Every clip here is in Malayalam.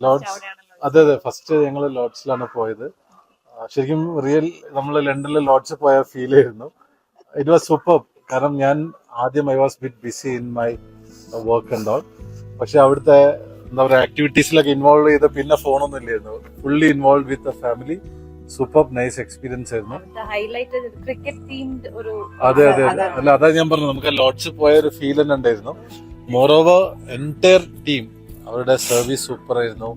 ലോഡ്സ് അതെ അതെ ഫസ്റ്റ് ഞങ്ങൾ ലോഡ്സിലാണ് പോയത്. ശരിക്കും റിയൽ നമ്മൾ ലണ്ടനിലെ ലോഡ്സിൽ പോയ ഫീൽ ആയിരുന്നു. It was super. കാരണം ഞാൻ ആദ്യം I was bit BC in my work and all. പക്ഷെ അവിടുത്തെ എന്താ പറയുക ആക്ടിവിറ്റീസിലൊക്കെ ഇൻവോൾവ് ചെയ്ത് പിന്നെ ഫോണൊന്നും ഇല്ലായിരുന്നു. Fully involve with the family. Super nice experience ആയിരുന്നു. അതെ അതെ അതെ അല്ല അതാ ഞാൻ പറഞ്ഞത് നമുക്ക് ലോഡ്സിൽ പോയ ഒരു ഫീൽ തന്നെ ഉണ്ടായിരുന്നു. മോറോവർ എൻറ്റയർ ടീം അവരുടെ സർവീസ് സൂപ്പർ ആയിരുന്നു.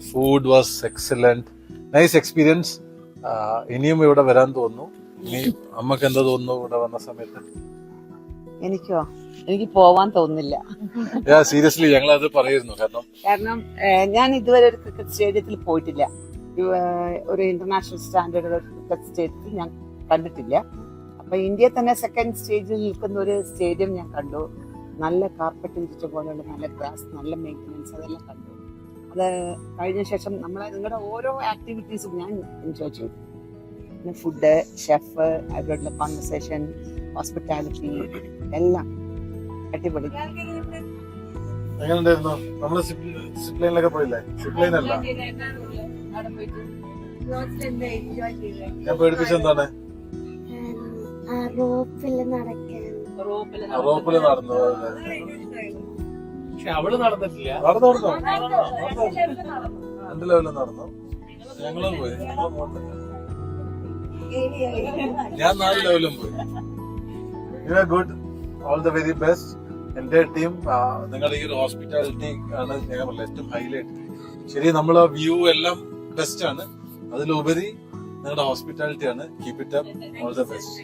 Food was excellent. Nice experience. ഇനിയും ഇവിടെ വരാൻ തോന്നുന്നു. ഇനി അമ്മക്ക് എന്താ തോന്നുന്നു ഇവിടെ വന്ന സമയത്ത്? എനിക്ക് പോവാൻ തോന്നുന്നില്ല. സീരിയസ്ലി ഞങ്ങൾ അത് പറയുന്നു. കാരണം ഞാൻ ഇതുവരെ ഒരു ക്രിക്കറ്റ് സ്റ്റേഡിയത്തിൽ പോയിട്ടില്ല. ഒരു ഇന്റർനാഷണൽ സ്റ്റാൻഡേർഡ് ക്രിക്കറ്റ് സ്റ്റേഡിയത്തിൽ ഞാൻ കണ്ടിട്ടില്ല. അപ്പൊ ഇന്ത്യയിൽ തന്നെ സെക്കൻഡ് സ്റ്റേജിൽ നിൽക്കുന്ന ഒരു സ്റ്റേഡിയം ഞാൻ കണ്ടു. നല്ല കാർപ്പറ്റും ചുറ്റുപോലുള്ള നല്ല ഗ്രാസ്, നല്ല മെയിൻ്റനൻസ്, അതെല്ലാം കണ്ടു. അത് കഴിഞ്ഞ ശേഷം നിങ്ങളുടെ ഓരോ ആക്ടിവിറ്റീസും ഞാൻ എൻജോയ് ചെയ്തു. പിന്നെ ഫുഡ്, ഷെഫ്, അവരോടുള്ള കോൺവെർസേഷൻ, ഹോസ്പിറ്റാലിറ്റി എല്ലാം അടിപൊളി. എങ്ങനെയുണ്ടായിരുന്നു? നമ്മള് സിപ്ലൈനിലൊക്കെ പോയില്ലേ? സിപ്ലൈൻ അല്ല ഞാൻ പേടിപ്പിച്ചെന്താണ്? റോപ്പില് നടന്നു. അവള് നടന്നിട്ടില്ല. രണ്ട് ലെവലിൽ നടന്നു. ഞങ്ങളും പോയി. ഞാൻ 4 ലെവലും പോയി. You are good. All the very best. എന്റെ ടീം നിങ്ങളുടെ ഈ ഒരു ഹോസ്പിറ്റാലിറ്റി ആണ് ഞാൻ ഏറ്റവും ഹൈലൈറ്റ്. ശരി, നമ്മളെ വ്യൂ എല്ലാം ബെസ്റ്റ് ആണ്. അതിലുപരി നിങ്ങളുടെ ഹോസ്പിറ്റാലിറ്റി ആണ്. Keep it up. All the best.